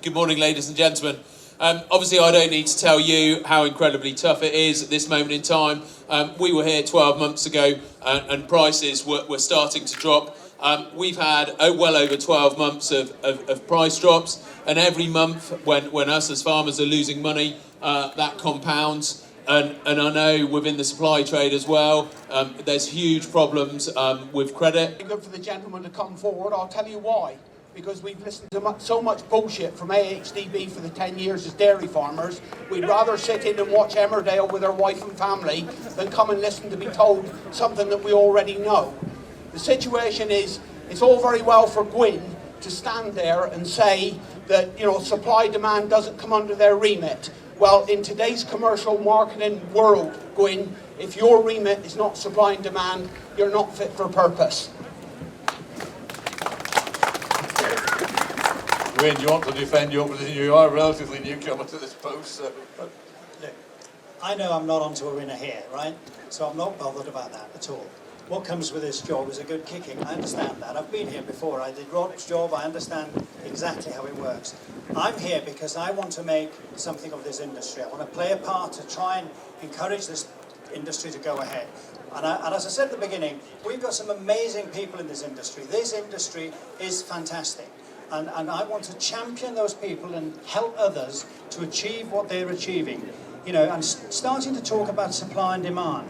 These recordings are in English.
Good morning, ladies and gentlemen. Obviously, I don't need to tell you how incredibly tough it is at this moment in time. We were here 12 months ago and prices were starting to drop. We've had well over 12 months of price drops, and every month when us as farmers are losing money, that compounds. And I know within the supply trade as well, there's huge problems with credit. Good for the gentleman to come forward. I'll tell you why. Because we've listened to so much bullshit from AHDB for the 10 years as dairy farmers. We'd rather sit in and watch Emmerdale with our wife and family than come and listen to be told something that we already know. The situation is, it's all very well for Gwyn to stand there and say that, you know, supply demand doesn't come under their remit. Well, in today's commercial marketing world, Gwyn, if your remit is not supply and demand, you're not fit for purpose. Gwyn, you want to defend your position? You are a relatively newcomer to this post, so... Look, I know I'm not onto a winner here, right? So I'm not bothered about that at all. What comes with this job is a good kicking. I understand that. I've been here before. I did Rod's job. I understand exactly how it works. I'm here because I want to make something of this industry. I want to play a part to try and encourage this industry to go ahead. And as I said at the beginning, we've got some amazing people in this industry. This industry is fantastic. And I want to champion those people and help others to achieve what they're achieving. You know, and starting to talk about supply and demand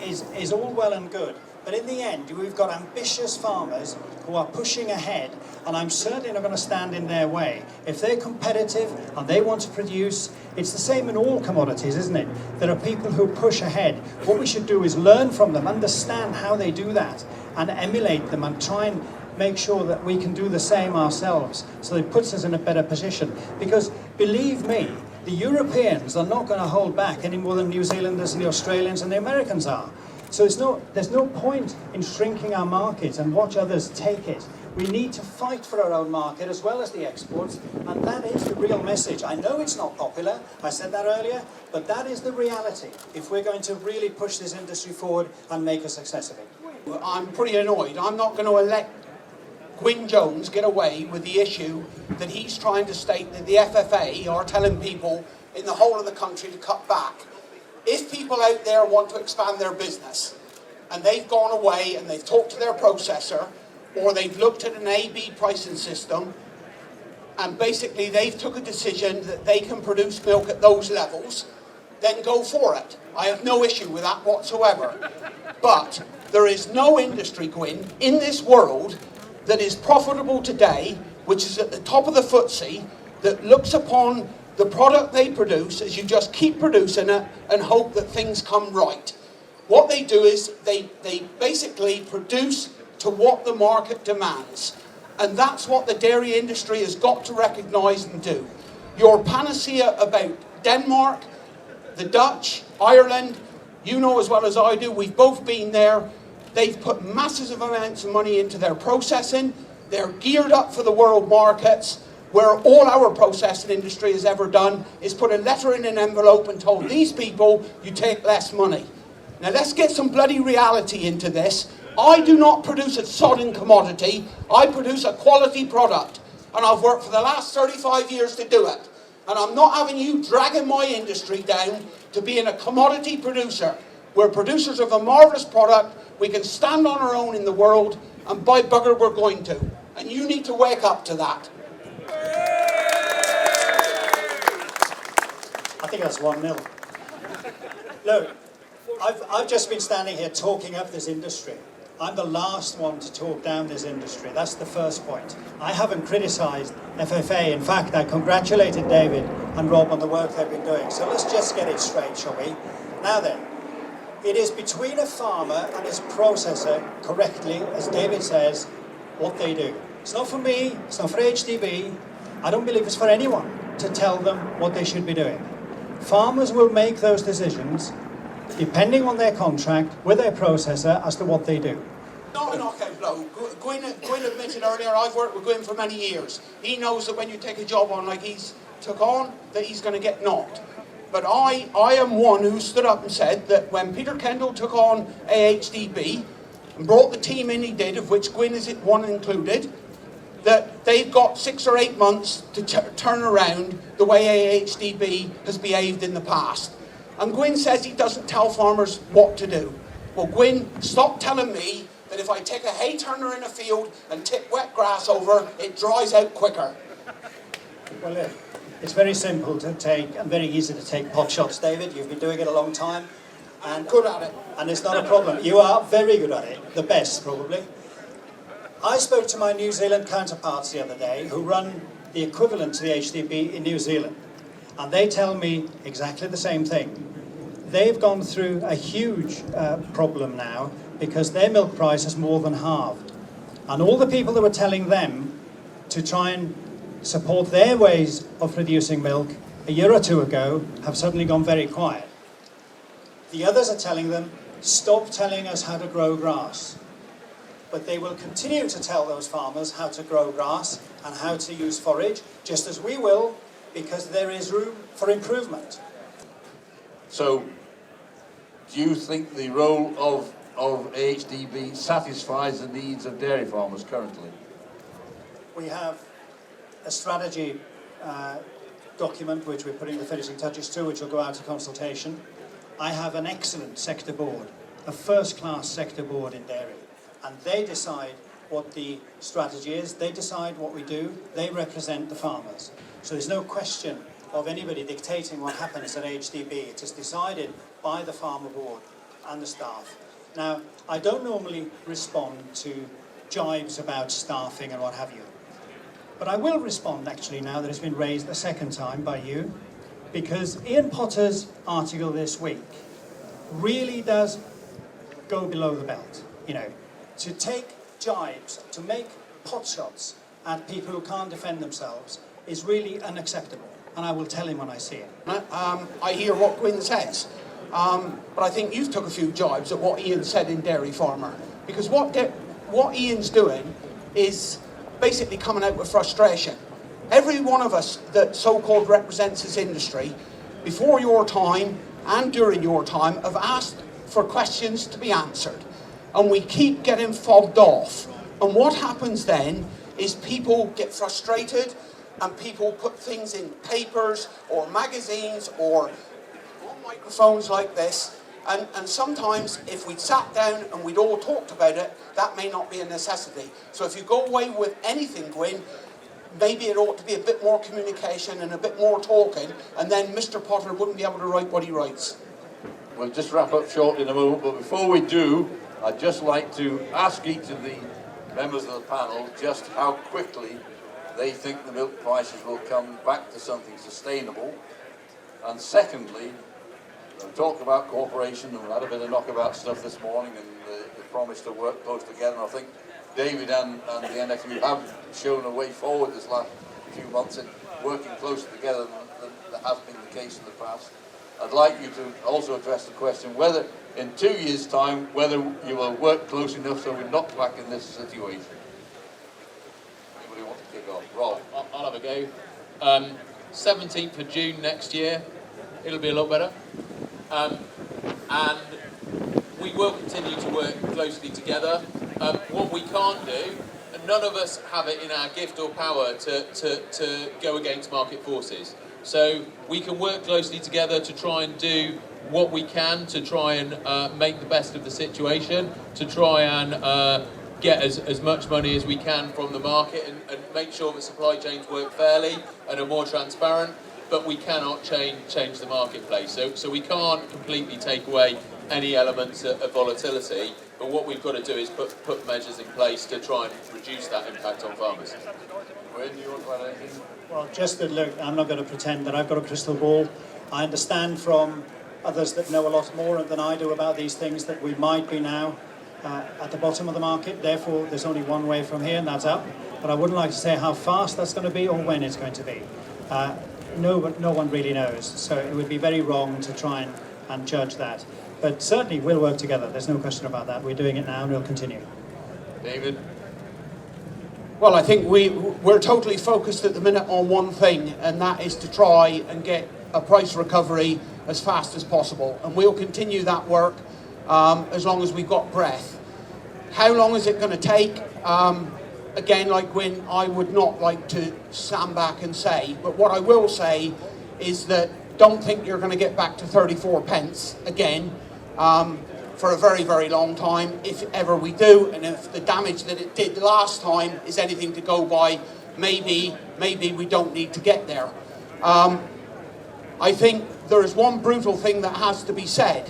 is all well and good. But in the end, we've got ambitious farmers who are pushing ahead, and I'm certainly not going to stand in their way. If they're competitive and they want to produce, it's the same in all commodities, isn't it? There are people who push ahead. What we should do is learn from them, understand how they do that, and emulate them and try and make sure that we can do the same ourselves, so it puts us in a better position. Because believe me, the Europeans are not going to hold back any more than New Zealanders and the Australians and the Americans are. So there's no point in shrinking our market and watch others take it. We need to fight for our own market as well as the exports, and that is the real message. I know it's not popular, I said that earlier, but that is the reality if we're going to really push this industry forward and make a success of it. I'm pretty annoyed. I'm not going to let Gwyn Jones get away with the issue that he's trying to state that the FFA are telling people in the whole of the country to cut back. If people out there want to expand their business and they've gone away and they've talked to their processor, or they've looked at an A/B pricing system and basically they've took a decision that they can produce milk at those levels, then go for it. I have no issue with that whatsoever. But there is no industry, Gwyn, in this world that is profitable today, which is at the top of the FTSE, that looks upon the product they produce as you just keep producing it and hope that things come right. What they do is they basically produce to what the market demands. And that's what the dairy industry has got to recognise and do. Your panacea about Denmark, the Dutch, Ireland, you know as well as I do, we've both been there. They've put massive amounts of money into their processing. They're geared up for the world markets, where all our processing industry has ever done is put a letter in an envelope and told these people, you take less money. Now let's get some bloody reality into this. I do not produce a sodden commodity. I produce a quality product. And I've worked for the last 35 years to do it. And I'm not having you dragging my industry down to being a commodity producer. We're producers of a marvellous product. We can stand on our own in the world, and by bugger we're going to. And you need to wake up to that. I think that's 1-0. Look, I've just been standing here talking up this industry. I'm the last one to talk down this industry. That's the first point. I haven't criticised FFA. In fact, I congratulated David and Rob on the work they've been doing. So let's just get it straight, shall we? Now then, it is between a farmer and his processor, correctly, as David says, what they do. It's not for me, it's not for HDB. I don't believe it's for anyone to tell them what they should be doing. Farmers will make those decisions depending on their contract with their processor as to what they do. Not a knockout blow. Gwyn admitted earlier, I've worked with Gwyn for many years. He knows that when you take a job on like he's took on, that he's going to get knocked. But I am one who stood up and said that when Peter Kendall took on AHDB and brought the team in he did, of which Gwyn is one included, that they've got 6 or 8 months to turn around the way AHDB has behaved in the past. And Gwyn says he doesn't tell farmers what to do. Well, Gwyn, stop telling me that if I take a hay turner in a field and tip wet grass over, it dries out quicker. Well, it's very simple to take and very easy to take pot shots, David. You've been doing it a long time. I'm good at it. And it's not a problem. You are very good at it, the best probably. I spoke to my New Zealand counterparts the other day who run the equivalent to the HDB in New Zealand. And they tell me exactly the same thing. They've gone through a huge problem now because their milk price has more than halved. And all the people that were telling them to try and support their ways of producing milk a year or two ago have suddenly gone very quiet. The others are telling them, stop telling us how to grow grass. But they will continue to tell those farmers how to grow grass and how to use forage, just as we will, because there is room for improvement. So, do you think the role of AHDB satisfies the needs of dairy farmers currently? We have a strategy document which we're putting the finishing touches to, which will go out to consultation. I have an excellent sector board, a first-class sector board in dairy, and they decide what the strategy is, they decide what we do, they represent the farmers. So there's no question of anybody dictating what happens at HDB. It is decided by the farmer board and the staff. Now, I don't normally respond to jibes about staffing and what have you. But I will respond actually now that it's been raised a second time by you, because Ian Potter's article this week really does go below the belt. You know, to take jibes, to make pot shots at people who can't defend themselves is really unacceptable. And I will tell him when I see him. I hear what Gwyn says, but I think you've took a few jibes at what Ian said in Dairy Farmer, because what Ian's doing is basically coming out with frustration. Every one of us that so-called represents this industry, before your time and during your time, have asked for questions to be answered. And we keep getting fobbed off. And what happens then is people get frustrated and people put things in papers or magazines or on microphones like this. And sometimes if we'd sat down and we'd all talked about it, that may not be a necessity. So if you go away with anything, Gwyn, maybe it ought to be a bit more communication and a bit more talking, and then Mr. Potter wouldn't be able to write what he writes. We'll just wrap up shortly in a moment, but before we do, I'd just like to ask each of the members of the panel just how quickly they think the milk prices will come back to something sustainable. And secondly, we've talked about cooperation, and we had a bit of knockabout stuff this morning, and the promise to work close together. And I think David and the NFU have shown a way forward this last few months in working closer together than has been the case in the past. I'd like you to also address the question whether in 2 years' time, whether you will work close enough so we're not back in this situation. Anybody want to kick off? Rob? I'll have a go. 17th of June next year, it'll be a lot better. And we will continue to work closely together. What we can't do, and none of us have it in our gift or power to go against market forces. So we can work closely together to try and do what we can to try and make the best of the situation, to try and get as much money as we can from the market and make sure that supply chains work fairly and are more transparent, but we cannot change the marketplace. So we can't completely take away any elements of volatility, but what we've got to do is put measures in place to try and reduce that impact on farmers. Wayne, do you want to add anything? Well, just that, look, I'm not going to pretend that I've got a crystal ball. I understand from others that know a lot more than I do about these things that we might be now at the bottom of the market. Therefore, there's only one way from here, and that's up. But I wouldn't like to say how fast that's going to be or when it's going to be. No one really knows. So it would be very wrong to try and judge that. But certainly we'll work together. There's no question about that. We're doing it now and we'll continue. David? Well, I think we're totally focused at the minute on one thing, and that is to try and get a price recovery as fast as possible. And we'll continue that work as long as we've got breath. How long is it going to take? again, like Gwyn, I would not like to stand back and say, but what I will say is that don't think you're going to get back to 34 pence again for a very, very long time, if ever we do, and if the damage that it did last time is anything to go by, maybe we don't need to get there. I think there is one brutal thing that has to be said,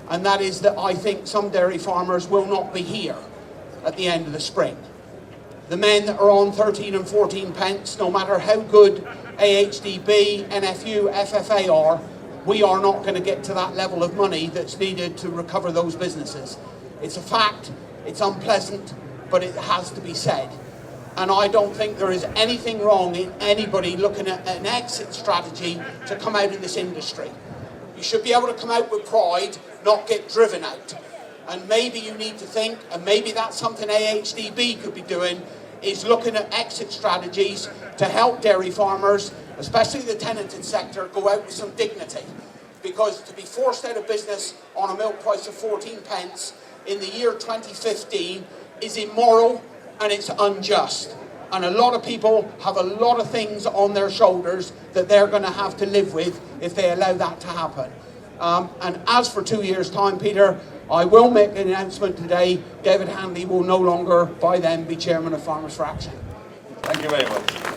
and that is that I think some dairy farmers will not be here at the end of the spring. The men that are on 13 and 14 pence, no matter how good AHDB, NFU, FFA are, we are not going to get to that level of money that's needed to recover those businesses. It's a fact, it's unpleasant, but it has to be said. And I don't think there is anything wrong in anybody looking at an exit strategy to come out of this industry. You should be able to come out with pride, not get driven out. And maybe you need to think, and maybe that's something AHDB could be doing, is looking at exit strategies to help dairy farmers, especially the tenanted sector, go out with some dignity. Because to be forced out of business on a milk price of 14 pence in the year 2015 is immoral and it's unjust. And a lot of people have a lot of things on their shoulders that they're going to have to live with if they allow that to happen. And as for 2 years' time, Peter, I will make an announcement today. David Handley will no longer, by then, be chairman of Farmers for Action. Thank you very much.